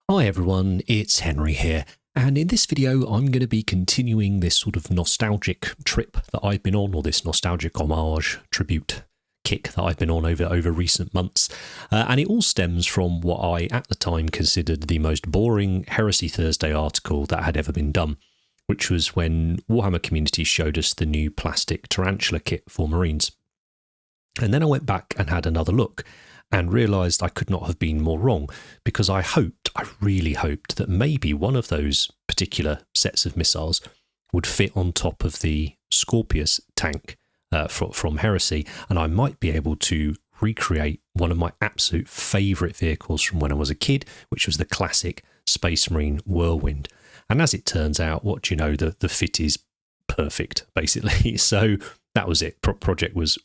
Hi everyone, it's Henry here, and in this video I'm going to be continuing this sort of nostalgic trip that I've been on, or this nostalgic homage tribute kick that I've been on over recent months, and it all stems from what I at the time considered the most boring Heresy Thursday article that had ever been done, which was when Warhammer Community showed us the new plastic Tarantula kit for Marines. And then I went back and had another look, and realised I could not have been more wrong, because I really hoped that maybe one of those particular sets of missiles would fit on top of the Scorpius tank from Heresy, and I might be able to recreate one of my absolute favourite vehicles from when I was a kid, which was the classic Space Marine Whirlwind. And as it turns out, what do you know, the fit is perfect, basically. So that was it. Project was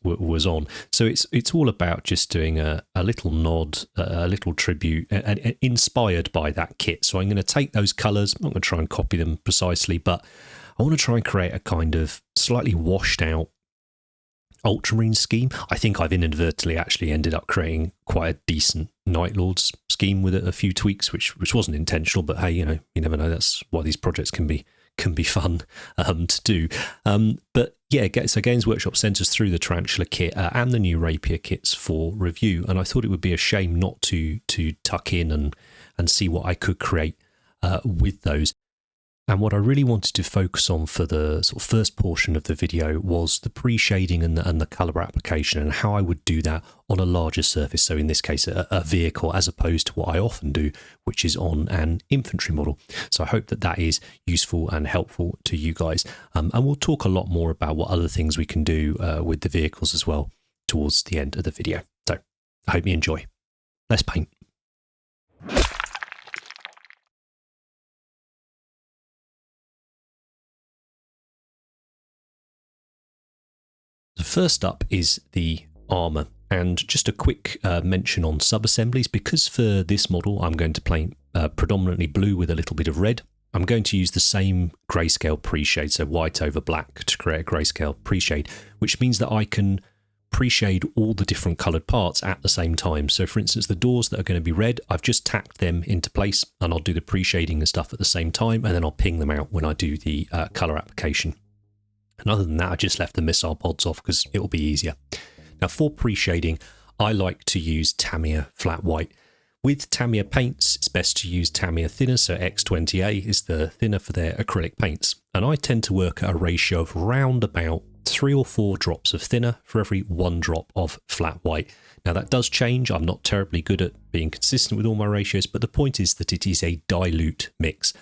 on. So it's all about just doing a little nod, a little tribute, and inspired by that kit. So I'm going to take those colours. I'm not going to try and copy them precisely, but I want to try and create a kind of slightly washed out Ultramarine scheme. I think I've inadvertently actually ended up creating quite a decent Night Lords scheme with a few tweaks, which wasn't intentional. But hey, you never know. That's why these projects can be fun to do. But yeah, so Games Workshop sent us through the Tarantula kit and the new Rapier kits for review, and I thought it would be a shame not to tuck in and see what I could create with those. And what I really wanted to focus on for the sort of first portion of the video was the pre-shading and the colour application, and how I would do that on a larger surface. So in this case, a vehicle, as opposed to what I often do, which is on an infantry model. So I hope that is useful and helpful to you guys. And we'll talk a lot more about what other things we can do with the vehicles as well towards the end of the video. So I hope you enjoy. Let's paint. First up is the armour, and just a quick mention on sub-assemblies, because for this model I'm going to paint predominantly blue with a little bit of red. I'm going to use the same grayscale pre-shade, so white over black, to create a grayscale pre-shade, which means that I can pre-shade all the different coloured parts at the same time. So for instance, the doors that are going to be red, I've just tacked them into place, and I'll do the pre-shading and stuff at the same time, and then I'll ping them out when I do the colour application. And other than that, I just left the missile pods off because it will be easier. Now for pre-shading, I like to use Tamiya flat white. With Tamiya paints, it's best to use Tamiya thinner, so X20A is the thinner for their acrylic paints. And I tend to work at a ratio of round about 3 or 4 drops of thinner for every 1 drop of flat white. Now that does change. I'm not terribly good at being consistent with all my ratios, but the point is that it is a dilute mix.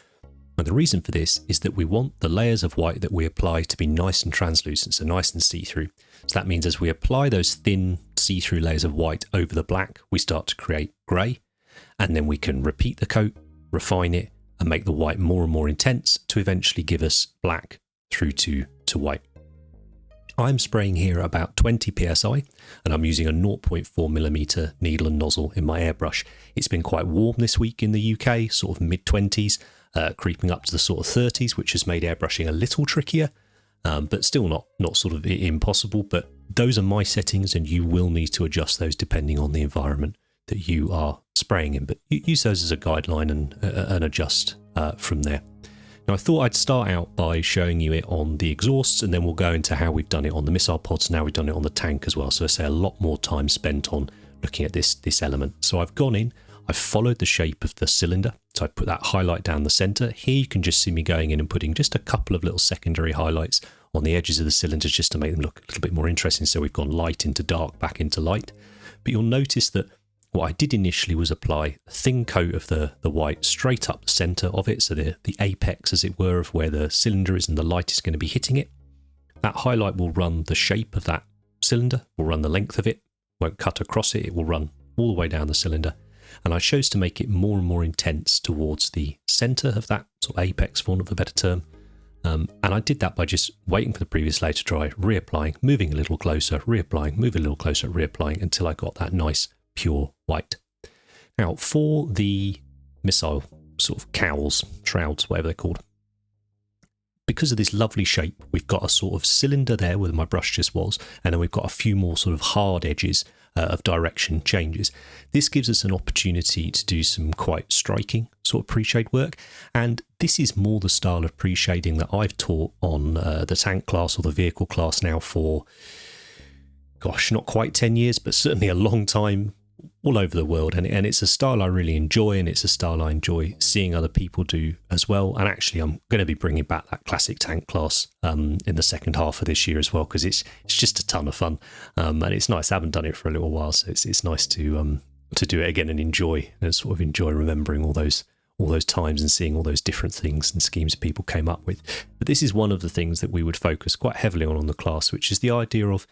And the reason for this is that we want the layers of white that we apply to be nice and translucent, so nice and see-through. So that means as we apply those thin see-through layers of white over the black, we start to create grey, and then we can repeat the coat, refine it, and make the white more and more intense to eventually give us black through to white. I'm spraying here about 20 psi, and I'm using a 0.4mm needle and nozzle in my airbrush. It's been quite warm this week in the UK, sort of mid-20s, creeping up to the sort of 30s, which has made airbrushing a little trickier, but still not sort of impossible. But those are my settings, and you will need to adjust those depending on the environment that you are spraying in. But use those as a guideline and adjust from there. Now I thought I'd start out by showing you it on the exhausts, and then we'll go into how we've done it on the missile pods. Now we've done it on the tank as well, so I say a lot more time spent on looking at this element. So I've gone in, I've followed the shape of the cylinder, so I put that highlight down the centre. Here you can just see me going in and putting just a couple of little secondary highlights on the edges of the cylinders just to make them look a little bit more interesting. So we've gone light into dark, back into light. But you'll notice that what I did initially was apply a thin coat of the white straight up the centre of it, so the apex, as it were, of where the cylinder is and the light is going to be hitting it. That highlight will run the shape of that cylinder, will run the length of it, won't cut across it, it will run all the way down the cylinder. And I chose to make it more and more intense towards the centre of that sort of apex, for want of a better term. And I did that by just waiting for the previous layer to dry, reapplying, moving a little closer, reapplying, moving a little closer, reapplying, until I got that nice pure white. Now for the missile sort of cowls, shrouds, whatever they're called, because of this lovely shape, we've got a sort of cylinder there where my brush just was, and then we've got a few more sort of hard edges of direction changes. This gives us an opportunity to do some quite striking sort of pre-shade work. And this is more the style of pre-shading that I've taught on the tank class or the vehicle class now for, gosh, not quite 10 years, but certainly a long time, all over the world. And it's a style I really enjoy, and it's a style I enjoy seeing other people do as well. And actually, I'm going to be bringing back that classic tank class in the second half of this year as well, because it's just a ton of fun. And it's nice. I haven't done it for a little while, so it's nice to do it again and sort of enjoy remembering all those times and seeing all those different things and schemes people came up with. But this is one of the things that we would focus quite heavily on the class, which is the idea of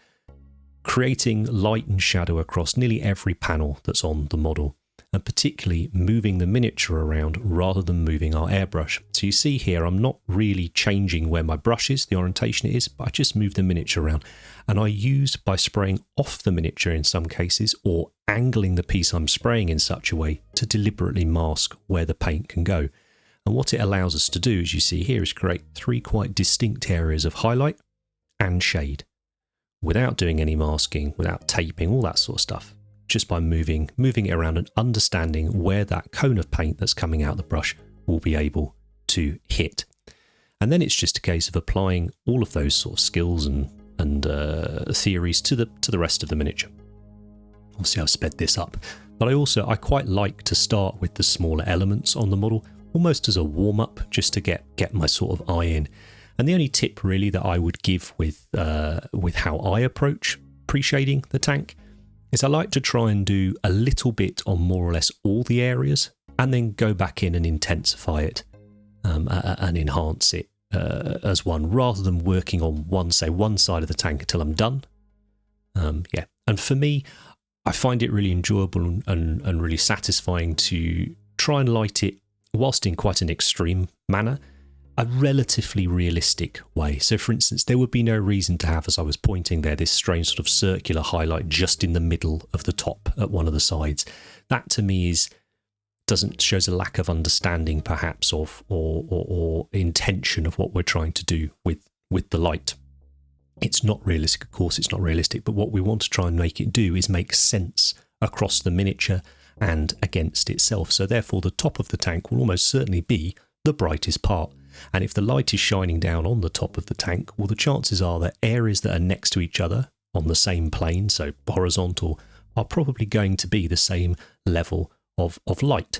creating light and shadow across nearly every panel that's on the model, and particularly moving the miniature around rather than moving our airbrush. So you see here, I'm not really changing where my brush is, the orientation it is, but I just move the miniature around. And I use, by spraying off the miniature in some cases, or angling the piece I'm spraying in such a way to deliberately mask where the paint can go. And what it allows us to do, as you see here, is create three quite distinct areas of highlight and shade, without doing any masking, without taping, all that sort of stuff, just by moving it around and understanding where that cone of paint that's coming out the brush will be able to hit. And then it's just a case of applying all of those sort of skills and theories to the rest of the miniature. Obviously, I've sped this up, but I quite like to start with the smaller elements on the model, almost as a warm-up, just to get my sort of eye in. And the only tip really that I would give with how I approach pre-shading the tank is I like to try and do a little bit on more or less all the areas, and then go back in and intensify it and enhance it as one, rather than working on one side of the tank until I'm done. And for me, I find it really enjoyable and really satisfying to try and light it, whilst in quite an extreme manner, a relatively realistic way. So for instance, there would be no reason to have, as I was pointing there, this strange sort of circular highlight just in the middle of the top at one of the sides. That to me shows a lack of understanding perhaps of or intention of what we're trying to do with the light. It's not realistic, of course it's not realistic, but what we want to try and make it do is make sense across the miniature and against itself. So therefore the top of the tank will almost certainly be the brightest part. And if the light is shining down on the top of the tank, well, the chances are that areas that are next to each other on the same plane, so horizontal, are probably going to be the same level of light,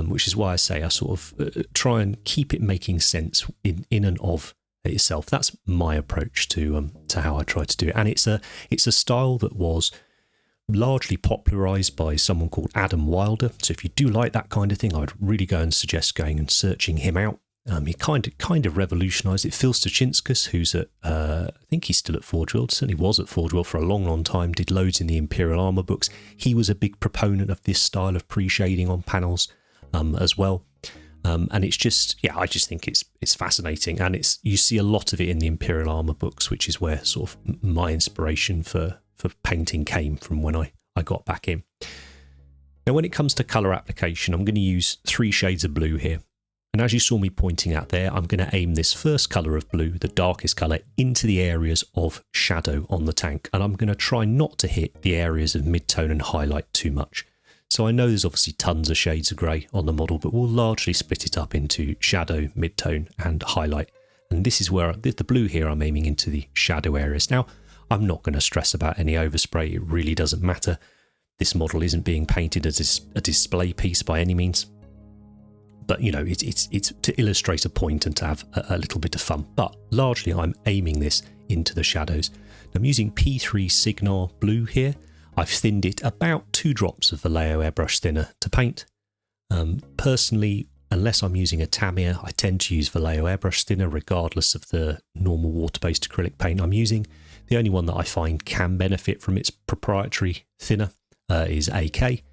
which is why I say I sort of try and keep it making sense in and of itself. That's my approach to how I try to do it. And it's a style that was largely popularised by someone called Adam Wilder. So if you do like that kind of thing, I'd really go and suggest going and searching him out. He kind of revolutionised it. Phil Stachinskas, who's at, I think he's still at Forge World, certainly was at Forge World for a long time, did loads in the Imperial Armour books. He was a big proponent of this style of pre-shading on panels as well. And it's just, I just think it's fascinating. And you see a lot of it in the Imperial Armour books, which is where sort of my inspiration for painting came from when I got back in. Now, when it comes to colour application, I'm going to use 3 shades of blue here. And as you saw me pointing out there, I'm going to aim this first colour of blue, the darkest colour, into the areas of shadow on the tank. And I'm going to try not to hit the areas of mid-tone and highlight too much. So I know there's obviously tons of shades of grey on the model, but we'll largely split it up into shadow, mid-tone and highlight. And this is where the blue here, I'm aiming into the shadow areas. Now, I'm not going to stress about any overspray. It really doesn't matter. This model isn't being painted as a display piece by any means. But, it's to illustrate a point and to have a little bit of fun. But largely, I'm aiming this into the shadows. I'm using P3 Cygnar blue here. I've thinned it about 2 drops of Vallejo airbrush thinner to paint. Personally, unless I'm using a Tamiya, I tend to use Vallejo airbrush thinner regardless of the normal water-based acrylic paint I'm using. The only one that I find can benefit from its proprietary thinner is AK.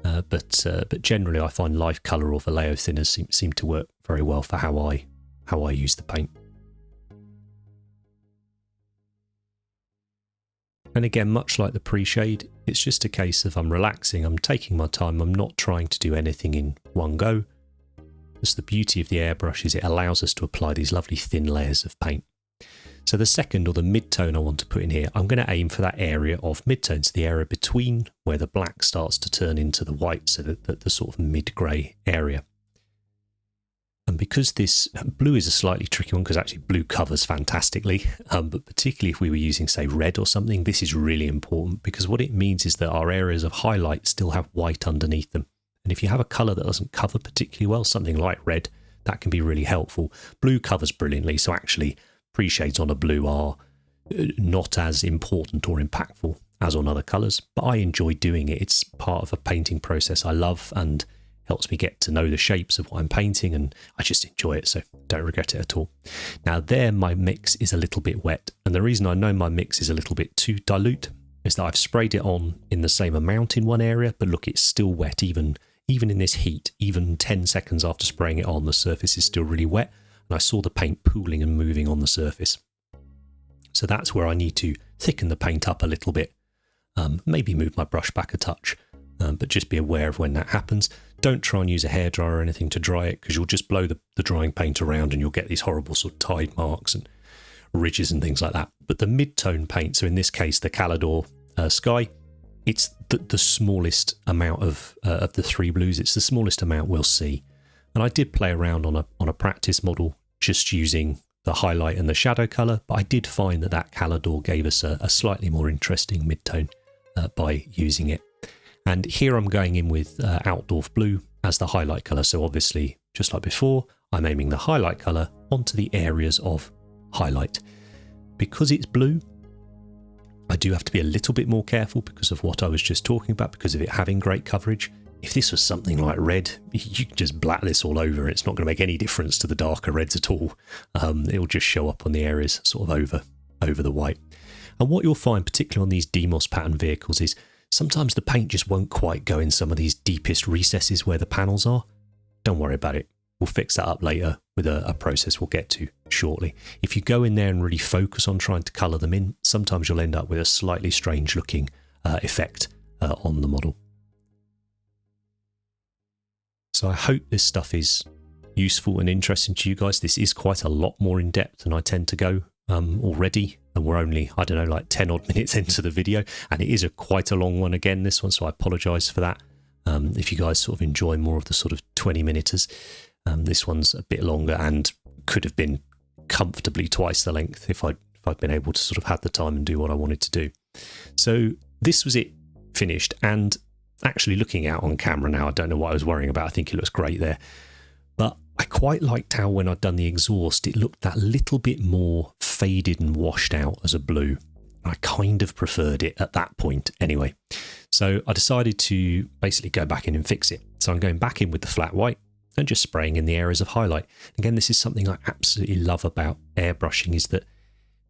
But generally I find life colour or Vallejo thinners seem to work very well for how I use the paint. And again, much like the pre-shade, it's just a case of I'm relaxing, I'm taking my time, I'm not trying to do anything in one go. That's the beauty of the airbrush, is it allows us to apply these lovely thin layers of paint. So the second, or the mid-tone I want to put in here, I'm going to aim for that area of mid-tone, so the area between where the black starts to turn into the white, so that the sort of mid-grey area. And because this blue is a slightly tricky one, because actually blue covers fantastically, but particularly if we were using, say, red or something, this is really important, because what it means is that our areas of highlight still have white underneath them. And if you have a colour that doesn't cover particularly well, something like red, that can be really helpful. Blue covers brilliantly, so actually pre-shades on a blue are not as important or impactful as on other colours, but I enjoy doing it. It's part of a painting process I love and helps me get to know the shapes of what I'm painting, and I just enjoy it, so don't regret it at all. Now there, my mix is a little bit wet, and the reason I know my mix is a little bit too dilute is that I've sprayed it on in the same amount in one area, but look, it's still wet even in this heat. Even 10 seconds after spraying it on, the surface is still really wet, and I saw the paint pooling and moving on the surface. So that's where I need to thicken the paint up a little bit, maybe move my brush back a touch, but just be aware of when that happens. Don't try and use a hairdryer or anything to dry it, because you'll just blow the drying paint around and you'll get these horrible sort of tide marks and ridges and things like that. But the mid-tone paint, so in this case the Caledor Sky, it's the smallest amount of the three blues. It's the smallest amount we'll see. And I did play around on a practice model just using the highlight and the shadow colour, but I did find that Caledor gave us a slightly more interesting mid-tone by using it. And here I'm going in with Altdorf blue as the highlight colour. So obviously, just like before, I'm aiming the highlight colour onto the areas of highlight. Because it's blue, I do have to be a little bit more careful because of what I was just talking about, because of it having great coverage. If this was something like red, you could just black this all over. It's not going to make any difference to the darker reds at all. It'll just show up on the areas sort of over the white. And what you'll find, particularly on these DMOS pattern vehicles, is sometimes the paint just won't quite go in some of these deepest recesses where the panels are. Don't worry about it. We'll fix that up later with a process we'll get to shortly. If you go in there and really focus on trying to colour them in, sometimes you'll end up with a slightly strange looking effect on the model. So I hope this stuff is useful and interesting to you guys. This is quite a lot more in depth than I tend to go already, and we're only, I don't know, like 10 odd minutes into the video, and it is quite a long one again, this one, so I apologise for that. If you guys sort of enjoy more of the sort of 20-minuters, this one's a bit longer and could have been comfortably twice the length if I'd been able to sort of have the time and do what I wanted to do. So this was it finished, and actually looking out on camera now, I don't know what I was worrying about. I think it looks great there. But I quite liked how when I'd done the exhaust, it looked that little bit more faded and washed out as a blue. I kind of preferred it at that point anyway. So I decided to basically go back in and fix it. So I'm going back in with the flat white and just spraying in the areas of highlight. Again, this is something I absolutely love about airbrushing, is that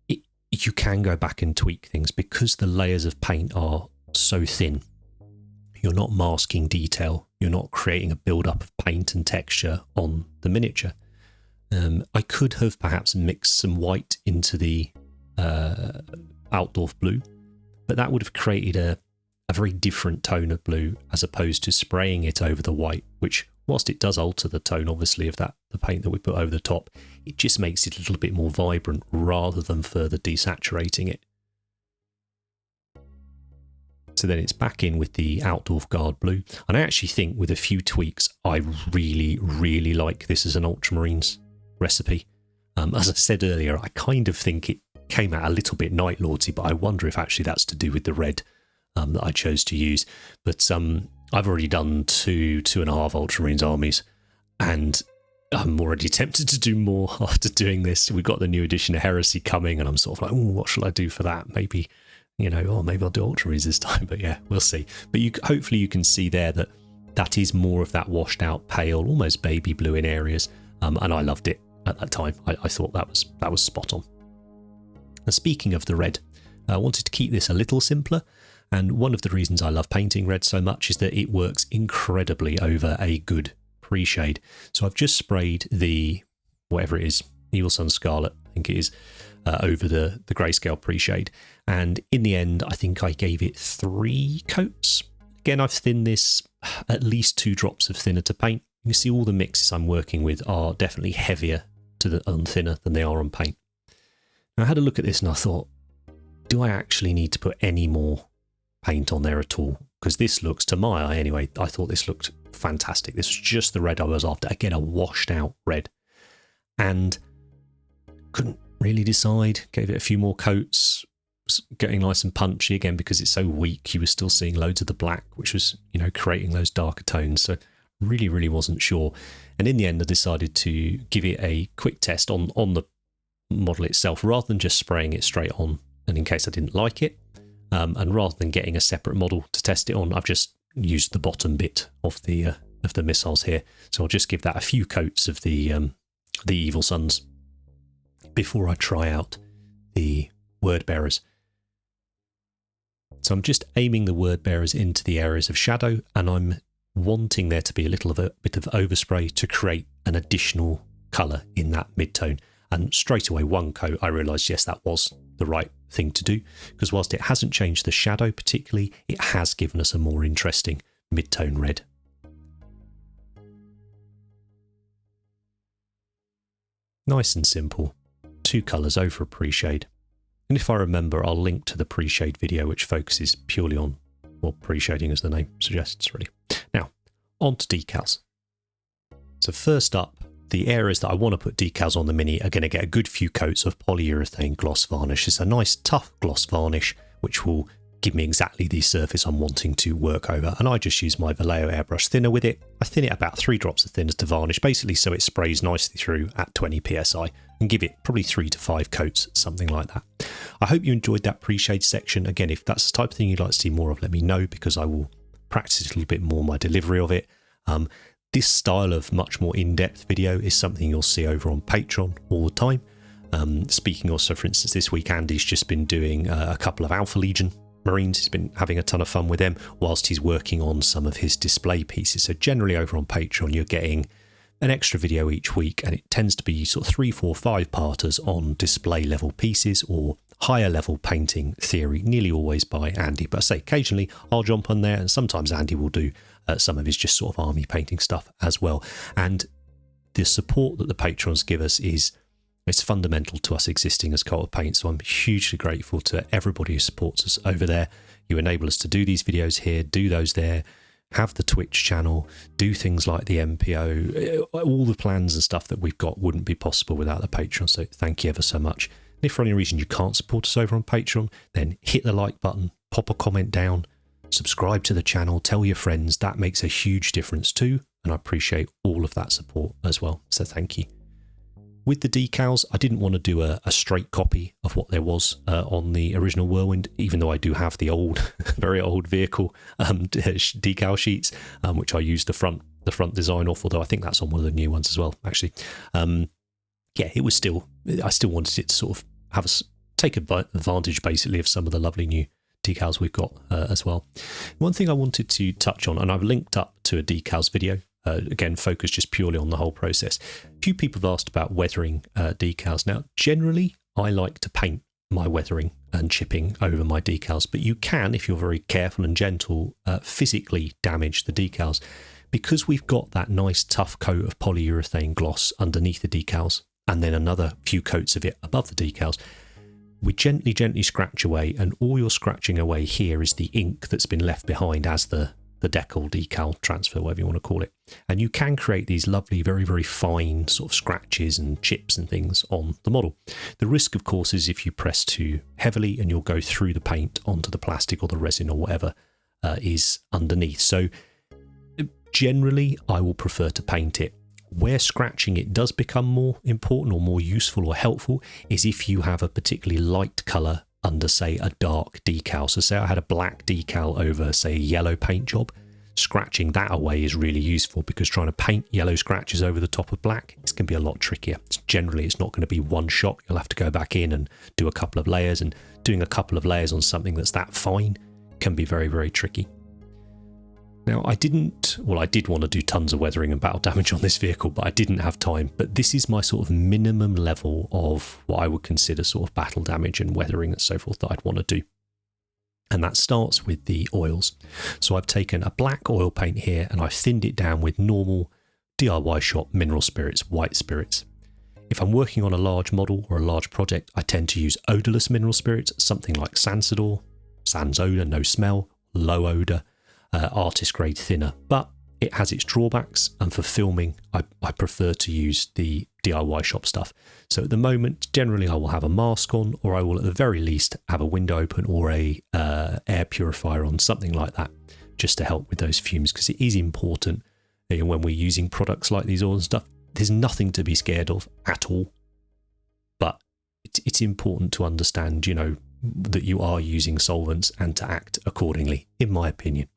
you can go back and tweak things because the layers of paint are so thin. You're not masking detail. You're not creating a build-up of paint and texture on the miniature. I could have perhaps mixed some white into the Altdorf blue, but that would have created a very different tone of blue as opposed to spraying it over the white, which, whilst it does alter the tone, obviously, of the paint that we put over the top, it just makes it a little bit more vibrant rather than further desaturating it. So then it's back in with the Altdorf Guard blue. And I actually think with a few tweaks, I really, really like this as an Ultramarines recipe. As I said earlier, I kind of think it came out a little bit Night Lordsy, but I wonder if actually that's to do with the red that I chose to use. But I've already done 2.5 Ultramarines armies, and I'm already tempted to do more after doing this. We've got the new edition of Heresy coming, and I'm sort of like, what shall I do for that? Maybe, maybe I'll do Ultramarines this time, but yeah, we'll see. But hopefully you can see there that is more of that washed out, pale, almost baby blue in areas, and I loved it at that time. I thought that was spot on. Now, speaking of the red, I wanted to keep this a little simpler, and one of the reasons I love painting red so much is that it works incredibly over a good pre-shade. So I've just sprayed the, whatever it is, Evil Sunz Scarlet, I think it is, over the grayscale pre-shade. And in the end, I think I gave it 3 coats. Again, I've thinned this at least 2 drops of thinner to paint. You can see all the mixes I'm working with are definitely heavier on thinner than they are on paint. Now, I had a look at this and I thought, do I actually need to put any more paint on there at all? Because this looks, to my eye anyway, I thought this looked fantastic. This was just the red I was after. Again, a washed out red. And couldn't really decide. Gave it a few more coats. Getting nice and punchy again because it's so weak. You were still seeing loads of the black, which was, you know, creating those darker tones. So really wasn't sure. And in the end, I decided to give it a quick test on the model itself rather than just spraying it straight on. And in case I didn't like it, and rather than getting a separate model to test it on, I've just used the bottom bit of the missiles here. So I'll just give that a few coats of the Evil Sunz before I try out the word bearers. So I'm just aiming the word bearers into the areas of shadow, and I'm wanting there to be a bit of overspray to create an additional colour in that mid-tone. And straight away, one coat, I realised, yes, that was the right thing to do, because whilst it hasn't changed the shadow particularly, it has given us a more interesting mid-tone red. Nice and simple. 2 colours over a pre-shade. And if I remember, I'll link to the pre-shade video, which focuses purely on, well, pre-shading as the name suggests, really. Now, on to decals. So first up, the areas that I want to put decals on the Mini are going to get a good few coats of polyurethane gloss varnish. It's a nice tough gloss varnish, which will give me exactly the surface I'm wanting to work over. And I just use my Vallejo airbrush thinner with it. I thin it about 3 drops of thinners to varnish, basically so it sprays nicely through at 20 psi, and give it probably 3 to 5 coats, something like that. I hope you enjoyed that pre-shade section. Again, if that's the type of thing you'd like to see more of, let me know, because I will practice a little bit more my delivery of it. This style of much more in-depth video is something you'll see over on Patreon all the time. Speaking also, for instance, this week Andy's just been doing a couple of Alpha Legion Marines. He's been having a ton of fun with them whilst he's working on some of his display pieces. So generally over on Patreon, you're getting an extra video each week, and it tends to be sort of 3, 4, 5-parters on display level pieces or higher level painting theory, nearly always by Andy. But I say occasionally I'll jump on there, and sometimes Andy will do some of his just sort of army painting stuff as well. And the support that the patrons give us it's fundamental to us existing as Cult of Paint. So I'm hugely grateful to everybody who supports us over there. You enable us to do these videos here, do those there, have the Twitch channel, do things like the MPO. All the plans and stuff that we've got wouldn't be possible without the Patreon. So thank you ever so much. And if for any reason you can't support us over on Patreon, then hit the like button, pop a comment down, subscribe to the channel, tell your friends. That makes a huge difference too, and I appreciate all of that support as well, so thank you. With the decals, I didn't want to do a straight copy of what there was on the original Whirlwind, even though I do have the old, very old vehicle decal sheets, which I used the front design off, although I think that's on one of the new ones as well, actually. Yeah, it was still, I still wanted it to sort of take advantage basically of some of the lovely new decals we've got as well. One thing I wanted to touch on, and I've linked up to a decals video, again focused just purely on the whole process. A few people have asked about weathering decals. Now generally I like to paint my weathering and chipping over my decals, but you can, if you're very careful and gentle, physically damage the decals. Because we've got that nice tough coat of polyurethane gloss underneath the decals and then another few coats of it above the decals, we gently scratch away, and all you're scratching away here is the ink that's been left behind as the decal transfer, whatever you want to call it. And you can create these lovely, very, very fine sort of scratches and chips and things on the model. The risk, of course, is if you press too heavily and you'll go through the paint onto the plastic or the resin or whatever is underneath. So generally, I will prefer to paint it. Where scratching it does become more important or more useful or helpful is if you have a particularly light colour under, say, a dark decal. So say I had a black decal over, say, a yellow paint job. Scratching that away is really useful, because trying to paint yellow scratches over the top of black, it's going to be a lot trickier. Generally, it's not going to be one shot. You'll have to go back in and do a couple of layers, and doing a couple of layers on something that's that fine can be very, very tricky. Now, I did want to do tons of weathering and battle damage on this vehicle, but I didn't have time. But this is my sort of minimum level of what I would consider sort of battle damage and weathering and so forth that I'd want to do. And that starts with the oils. So I've taken a black oil paint here and I've thinned it down with normal DIY shop mineral spirits, white spirits. If I'm working on a large model or a large project, I tend to use odorless mineral spirits, something like Sansador, sans odor, no smell, low odor, artist grade thinner. But it has its drawbacks, and for filming, I prefer to use the DIY shop stuff. So at the moment, generally I will have a mask on, or I will at the very least have a window open or a air purifier on, something like that, just to help with those fumes, because it is important, you know, when we're using products like these oils and stuff. There's nothing to be scared of at all, but it's important to understand, you know, that you are using solvents and to act accordingly, in my opinion.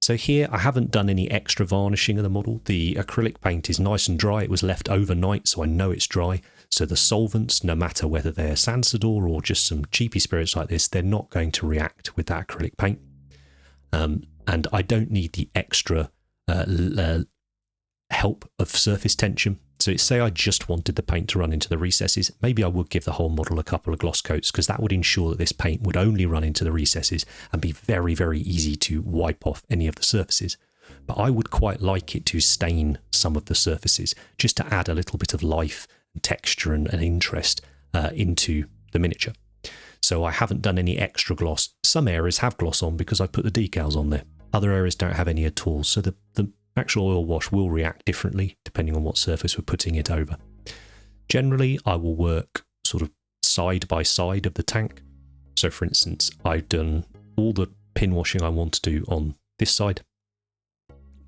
So here I haven't done any extra varnishing of the model. The acrylic paint is nice and dry. It was left overnight, so I know it's dry. So the solvents, no matter whether they're Sansador or just some cheapy spirits like this, they're not going to react with that acrylic paint. And I don't need the extra help of surface tension. So say I just wanted the paint to run into the recesses, maybe I would give the whole model a couple of gloss coats, because that would ensure that this paint would only run into the recesses and be very, very easy to wipe off any of the surfaces. But I would quite like it to stain some of the surfaces, just to add a little bit of life and texture and interest into the miniature. So I haven't done any extra gloss. Some areas have gloss on because I put the decals on there. Other areas don't have any at all. So the actual oil wash will react differently depending on what surface we're putting it over. Generally, I will work sort of side by side of the tank. So for instance, I've done all the pin washing I want to do on this side.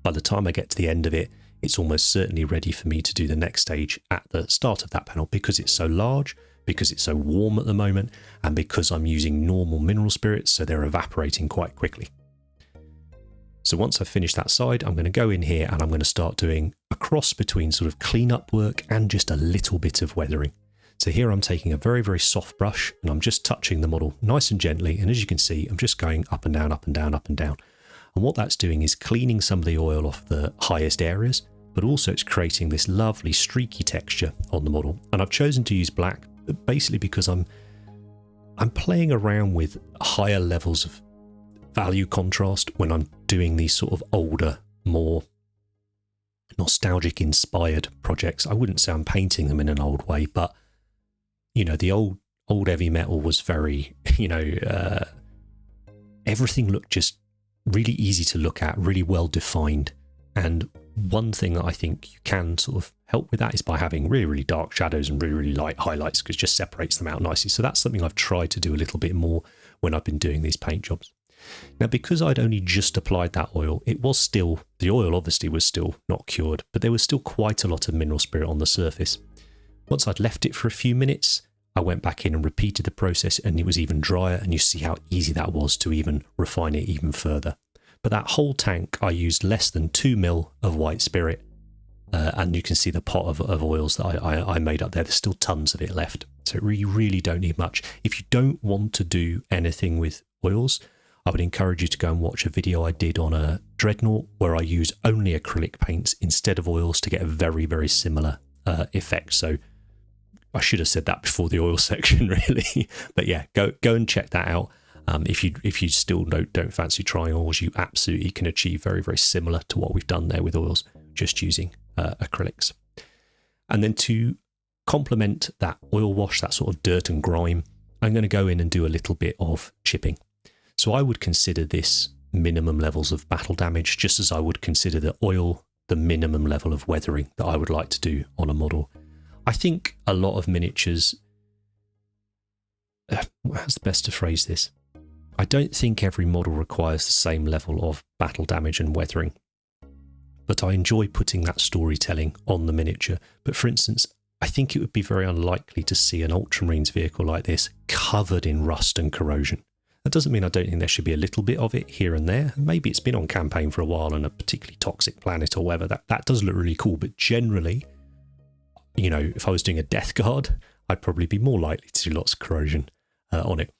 By the time I get to the end of it, it's almost certainly ready for me to do the next stage at the start of that panel, because it's so large, because it's so warm at the moment, and because I'm using normal mineral spirits, so they're evaporating quite quickly. So once I've finished that side, I'm going to go in here and I'm going to start doing a cross between sort of cleanup work and just a little bit of weathering. So here I'm taking a very, very soft brush and I'm just touching the model nice and gently. And as you can see, I'm just going up and down, up and down, up and down. And what that's doing is cleaning some of the oil off the highest areas, but also it's creating this lovely streaky texture on the model. And I've chosen to use black basically because I'm playing around with higher levels of value contrast when I'm doing these sort of older, more nostalgic inspired projects. I wouldn't say I'm painting them in an old way, but you know, the old heavy metal was very, you know, everything looked just really easy to look at, really well defined. And one thing that I think you can sort of help with that is by having really, really dark shadows and really, really light highlights, because it just separates them out nicely. So that's something I've tried to do a little bit more when I've been doing these paint jobs. Now, because I'd only just applied that oil, it was still, the oil obviously was still not cured, but there was still quite a lot of mineral spirit on the surface. Once I'd left it for a few minutes, I went back in and repeated the process, and it was even drier, and you see how easy that was to even refine it even further. But that whole tank, I used less than 2 mil of white spirit, and you can see the pot of oils that I made up there. There's still tons of it left, so you really don't need much. If you don't want to do anything with oils, I would encourage you to go and watch a video I did on a Dreadnought where I use only acrylic paints instead of oils to get a very, very similar effect. So I should have said that before the oil section, really. But yeah, go and check that out. If you still don't fancy trying oils, you absolutely can achieve very, very similar to what we've done there with oils, just using acrylics. And then to complement that oil wash, that sort of dirt and grime, I'm going to go in and do a little bit of chipping. So I would consider this minimum levels of battle damage, just as I would consider the oil the minimum level of weathering that I would like to do on a model. I think a lot of miniatures, how's the best to phrase this? I don't think every model requires the same level of battle damage and weathering, but I enjoy putting that storytelling on the miniature. But for instance, I think it would be very unlikely to see an Ultramarines vehicle like this covered in rust and corrosion. That doesn't mean I don't think there should be a little bit of it here and there. Maybe it's been on campaign for a while on a particularly toxic planet or whatever. That does look really cool. But generally, you know, if I was doing a Death Guard, I'd probably be more likely to do lots of corrosion on it.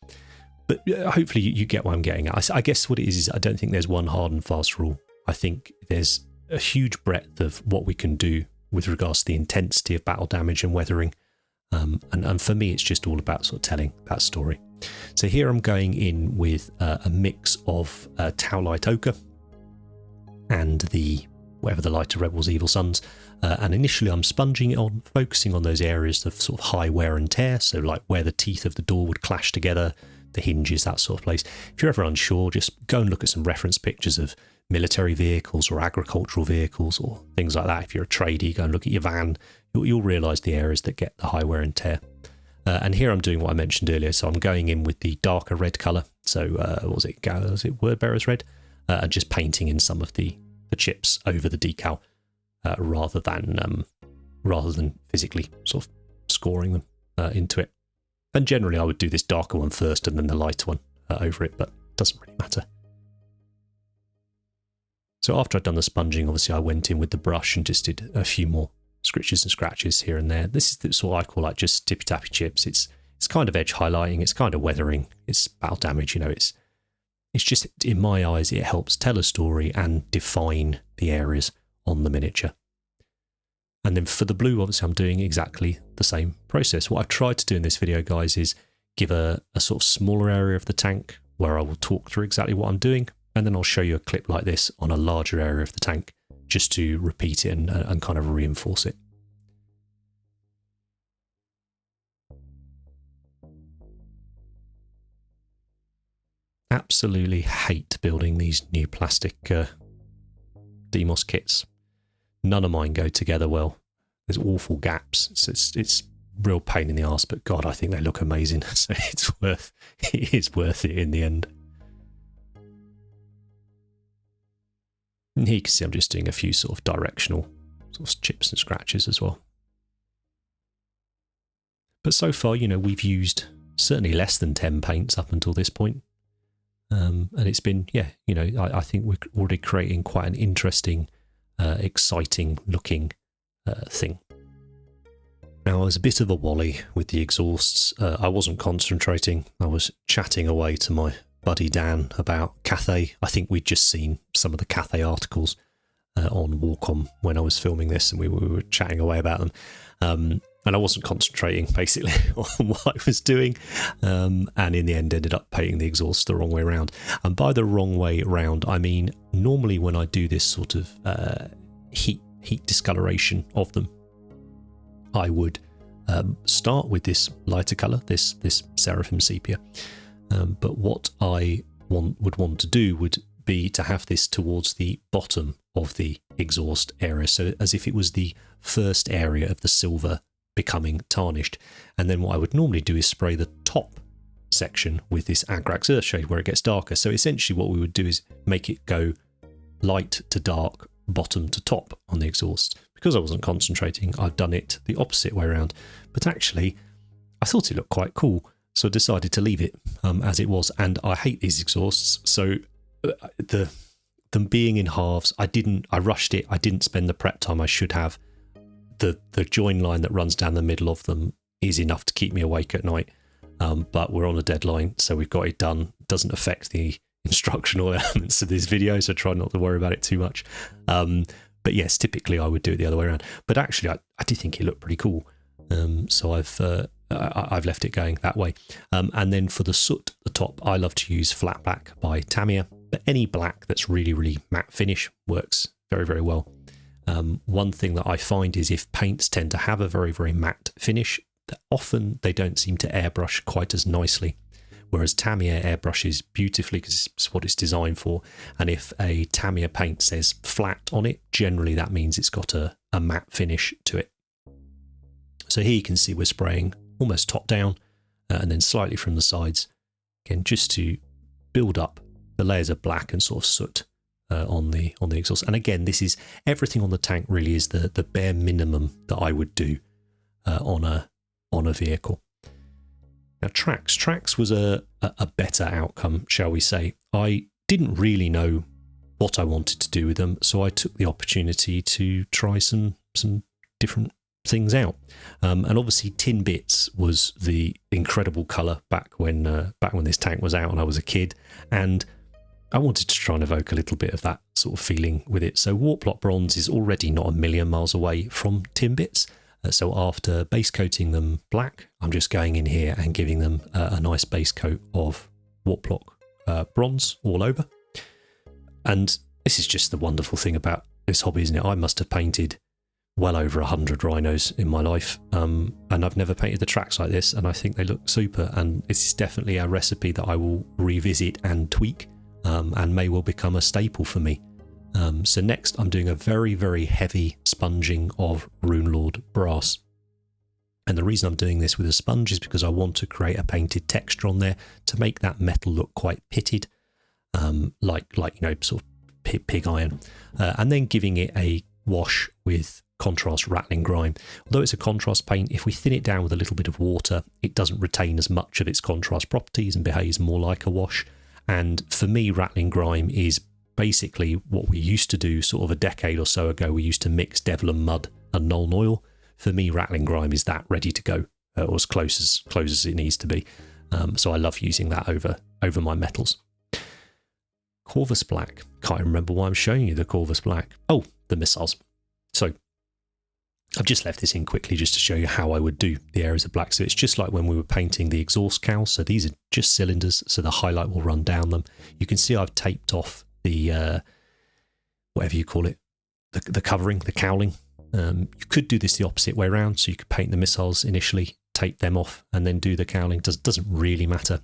But hopefully you get what I'm getting at. I guess what it is I don't think there's one hard and fast rule. I think there's a huge breadth of what we can do with regards to the intensity of battle damage and weathering. And for me, it's just all about sort of telling that story. So here I'm going in with a mix of Towlight Ochre and whatever the lighter Rebels Evil Sunz. And initially I'm sponging it on, focusing on those areas of sort of high wear and tear. So like where the teeth of the door would clash together, the hinges, that sort of place. If you're ever unsure, just go and look at some reference pictures of military vehicles or agricultural vehicles or things like that. If you're a tradie, go and look at your van, you'll realise the areas that get the high wear and tear. And here I'm doing what I mentioned earlier, so I'm going in with the darker red colour, so what was it Word Bearer's Red, and just painting in some of the chips over the decal, rather than physically sort of scoring them into it. And generally I would do this darker one first and then the lighter one over it, but it doesn't really matter. So after I'd done the sponging, obviously I went in with the brush and just did a few more scritches and scratches here and there. This is what I call like just tippy-tappy chips. It's kind of edge highlighting, it's kind of weathering, it's battle damage, you know, it's just, in my eyes, it helps tell a story and define the areas on the miniature. And then for the blue, obviously I'm doing exactly the same process. What I've tried to do in this video, guys, is give a sort of smaller area of the tank where I will talk through exactly what I'm doing, and then I'll show you a clip like this on a larger area of the tank just to repeat it and kind of reinforce it. Absolutely hate building these new plastic Demos kits. None of mine go together well. There's awful gaps. It's real pain in the arse, but God, I think they look amazing. So it is worth it in the end. And here you can see I'm just doing a few sort of directional sort of chips and scratches as well. But so far, you know, we've used certainly less than 10 paints up until this point. And it's been, yeah, you know, I think we're already creating quite an interesting, exciting looking thing. Now, I was a bit of a wally with the exhausts. I wasn't concentrating. I was chatting away to my buddy Dan about Cathay. I think we'd just seen some of the Cathay articles on Warcom when I was filming this, and we were chatting away about them. And I wasn't concentrating basically on what I was doing, and in the end ended up painting the exhaust the wrong way around. And by the wrong way around, I mean normally when I do this sort of heat discoloration of them, I would start with this lighter colour, this Seraphim Sepia. But what I would want to do would be to have this towards the bottom of the exhaust area, so as if it was the first area of the silver becoming tarnished. And then what I would normally do is spray the top section with this Agrax Earthshade where it gets darker. So essentially what we would do is make it go light to dark, bottom to top on the exhaust. Because I wasn't concentrating, I've done it the opposite way around. But actually, I thought it looked quite cool, so I decided to leave it as it was. And I hate these exhausts, so them being in halves, I rushed it. I didn't spend the prep time I should have. The join line that runs down the middle of them is enough to keep me awake at night. But we're on a deadline, so we've got it done. It doesn't affect the instructional elements of this video, so try not to worry about it too much. But yes, typically I would do it the other way around. But actually, I did think it looked pretty cool. So I've left it going that way. And then for the soot at the top, I love to use Flat Black by Tamiya. But any black that's really, really matte finish works very, very well. One thing that I find is if paints tend to have a very, very matte finish, often they don't seem to airbrush quite as nicely. Whereas Tamiya airbrushes beautifully because it's what it's designed for. And if a Tamiya paint says flat on it, generally that means it's got a matte finish to it. So here you can see we're spraying almost top down and then slightly from the sides. Again, just to build up the layers of black and sort of soot on the exhaust. And again, this is everything on the tank really is the bare minimum that I would do on a vehicle. Now tracks was a better outcome, shall we say. I didn't really know what I wanted to do with them, so I took the opportunity to try some different things out. And obviously Tin Bits was the incredible colour back when this tank was out and I was a kid, and I wanted to try and evoke a little bit of that sort of feeling with it. So Warplock Bronze is already not a million miles away from Tin Bits. So after base coating them black, I'm just going in here and giving them a nice base coat of Warplock Bronze all over. And this is just the wonderful thing about this hobby, isn't it? I must have painted well over 100 rhinos in my life, and I've never painted the tracks like this, and I think they look super. And this is definitely a recipe that I will revisit and tweak, and may well become a staple for me So next I'm doing a very, very heavy sponging of Runelord Brass. And the reason I'm doing this with a sponge is because I want to create a painted texture on there to make that metal look quite pitted, like sort of pig iron, and then giving it a wash with contrast Ratling Grime. Although it's a contrast paint, if we thin it down with a little bit of water, it doesn't retain as much of its contrast properties and behaves more like a wash. And for me, Ratling Grime is basically what we used to do sort of a decade or so ago. We used to mix Devlin mud and Nuln Oil. For me, Ratling Grime is that ready to go, or as close as it needs to be. So I love using that over my metals. Corvus Black. Can't remember why I'm showing you the Corvus Black. Oh, the missiles. So I've just left this in quickly just to show you how I would do the areas of black. So it's just like when we were painting the exhaust cowls. So these are just cylinders, so the highlight will run down them. You can see I've taped off the, whatever you call it, the covering, the cowling. You could do this the opposite way around. So you could paint the missiles initially, tape them off, and then do the cowling. Doesn't really matter.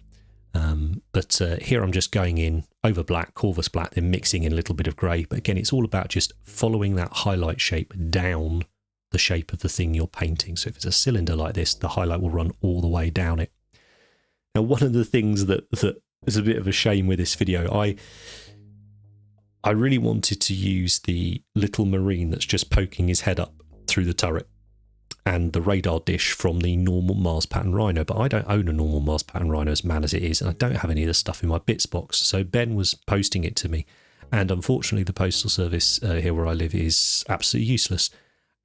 But here I'm just going in over black, Corvus Black, then mixing in a little bit of grey. But again, it's all about just following that highlight shape down the shape of the thing you're painting. So if it's a cylinder like this, the highlight will run all the way down it. Now, one of the things that is a bit of a shame with this video, I really wanted to use the little Marine that's just poking his head up through the turret and the radar dish from the normal Mars pattern Rhino, but I don't own a normal Mars pattern Rhino as mad as it is, and I don't have any of the stuff in my bits box. So Ben was posting it to me, and unfortunately the postal service here where I live is absolutely useless,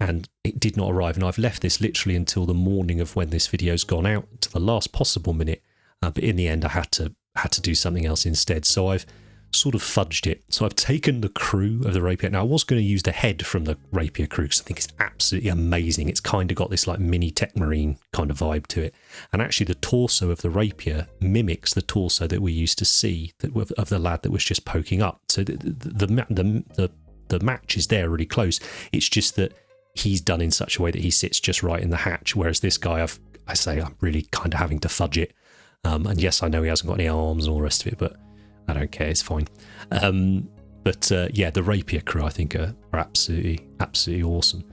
and it did not arrive. And I've left this literally until the morning of when this video's gone out, to the last possible minute, but in the end I had to do something else instead. So I've sort of fudged it. So I've taken the crew of the Rapier. Now I was going to use the head from the Rapier crew because I think it's absolutely amazing. It's kind of got this like mini Tech Marine kind of vibe to it. And actually the torso of the Rapier mimics the torso that we used to see of the lad that was just poking up. So the match is there really close. It's just that he's done in such a way that he sits just right in the hatch, whereas this guy, I'm really kind of having to fudge it. And yes, I know he hasn't got any arms and all the rest of it, but I don't care, it's fine. Yeah, the Rapier crew I think are absolutely awesome.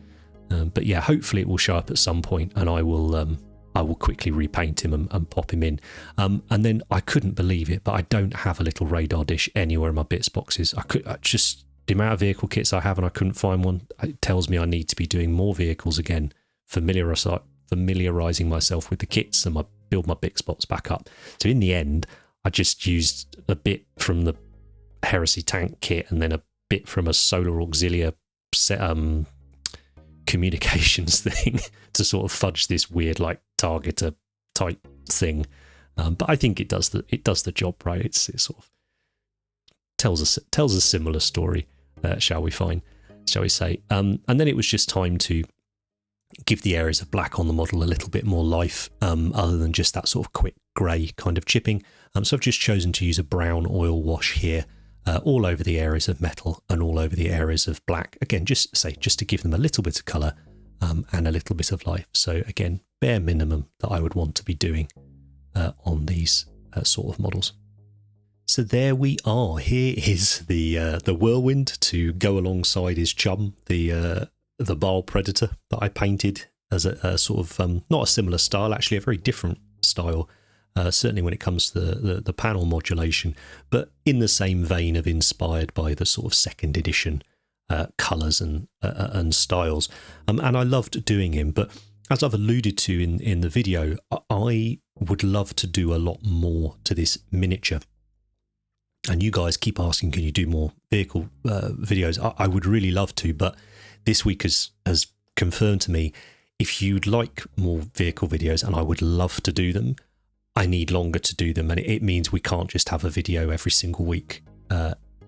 But yeah, hopefully it will show up at some point, and I will quickly repaint him and pop him in. And then I couldn't believe it, but I don't have a little radar dish anywhere in my bits boxes. Just the amount of vehicle kits I have, and I couldn't find one. It tells me I need to be doing more vehicles again, familiarising myself with the kits, and build my bits box back up. So in the end, I just used a bit from the Heresy tank kit and then a bit from a Solar Auxilia communications thing to sort of fudge this weird like targeter type thing. But I think it does the job, right? It sort of tells a similar story, shall we say? And then it was just time to give the areas of black on the model a little bit more life, other than just that sort of quick grey kind of chipping. So I've just chosen to use a brown oil wash here, all over the areas of metal and all over the areas of black. Again, just to give them a little bit of colour and a little bit of life. So again, bare minimum that I would want to be doing on these sort of models. So there we are. Here is the Whirlwind to go alongside his chum, the Baal Predator that I painted as a sort of not a similar style, actually a very different style, certainly when it comes to the panel modulation, but in the same vein of inspired by the sort of second edition colours and styles. And I loved doing him, but as I've alluded to in the video, I would love to do a lot more to this miniature. And you guys keep asking, can you do more vehicle videos? I would really love to, but this week has confirmed to me, if you'd like more vehicle videos, and I would love to do them, I need longer to do them, and it means we can't just have a video every single week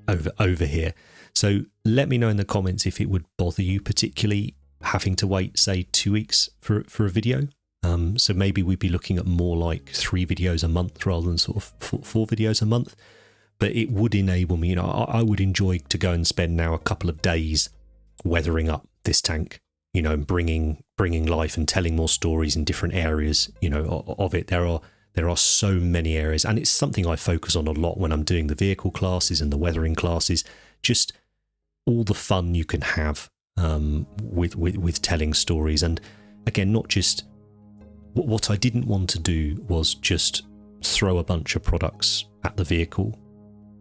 over here. So let me know in the comments if it would bother you, particularly having to wait, say, 2 weeks for a video. So maybe we'd be looking at more like 3 videos a month rather than sort of 4 videos a month. But it would enable me, I would enjoy to go and spend now a couple of days weathering up this tank, and bringing life and telling more stories in different areas, of it. There are so many areas, and it's something I focus on a lot when I'm doing the vehicle classes and the weathering classes. Just all the fun you can have with telling stories. And again, not just what I didn't want to do was just throw a bunch of products at the vehicle,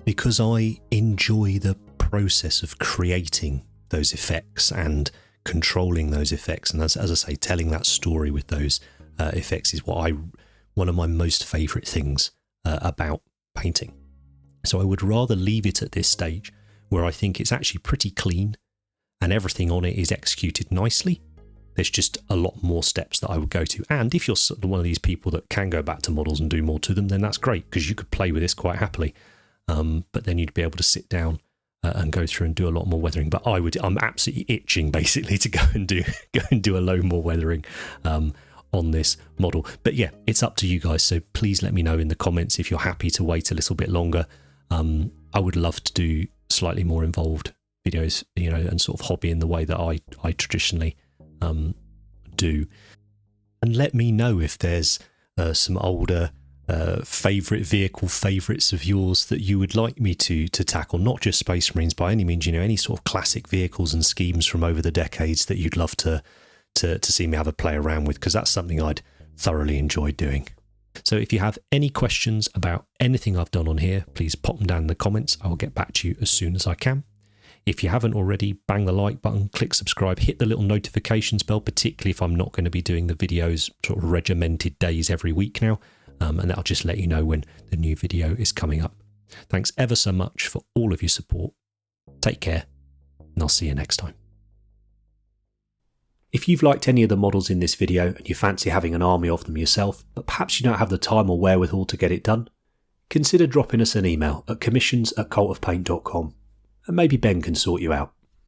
because I enjoy the process of creating those effects and controlling those effects. And as I say, telling that story with those effects is one of my most favourite things about painting. So I would rather leave it at this stage where I think it's actually pretty clean and everything on it is executed nicely. There's just a lot more steps that I would go to. And if you're one of these people that can go back to models and do more to them, then that's great, because you could play with this quite happily. But then you'd be able to sit down and go through and do a lot more weathering. But I'm absolutely itching basically to go and do a load more weathering on this model. But yeah, it's up to you guys. So please let me know in the comments if you're happy to wait a little bit longer. I would love to do slightly more involved videos, and sort of hobby in the way that I traditionally do. And let me know if there's some older favourite vehicle favourites of yours that you would like me to tackle. Not just Space Marines by any means, any sort of classic vehicles and schemes from over the decades that you'd love to see me have a play around with, because that's something I'd thoroughly enjoy doing. So if you have any questions about anything I've done on here, please pop them down in the comments. I will get back to you as soon as I can. If you haven't already, bang the like button, click subscribe, hit the little notifications bell, particularly if I'm not going to be doing the videos sort of regimented days every week now, and that'll just let you know when the new video is coming up. Thanks ever so much for all of your support. Take care, and I'll see you next time. If you've liked any of the models in this video and you fancy having an army of them yourself, but perhaps you don't have the time or wherewithal to get it done, consider dropping us an email at commissions@cultofpaint.com, and maybe Ben can sort you out.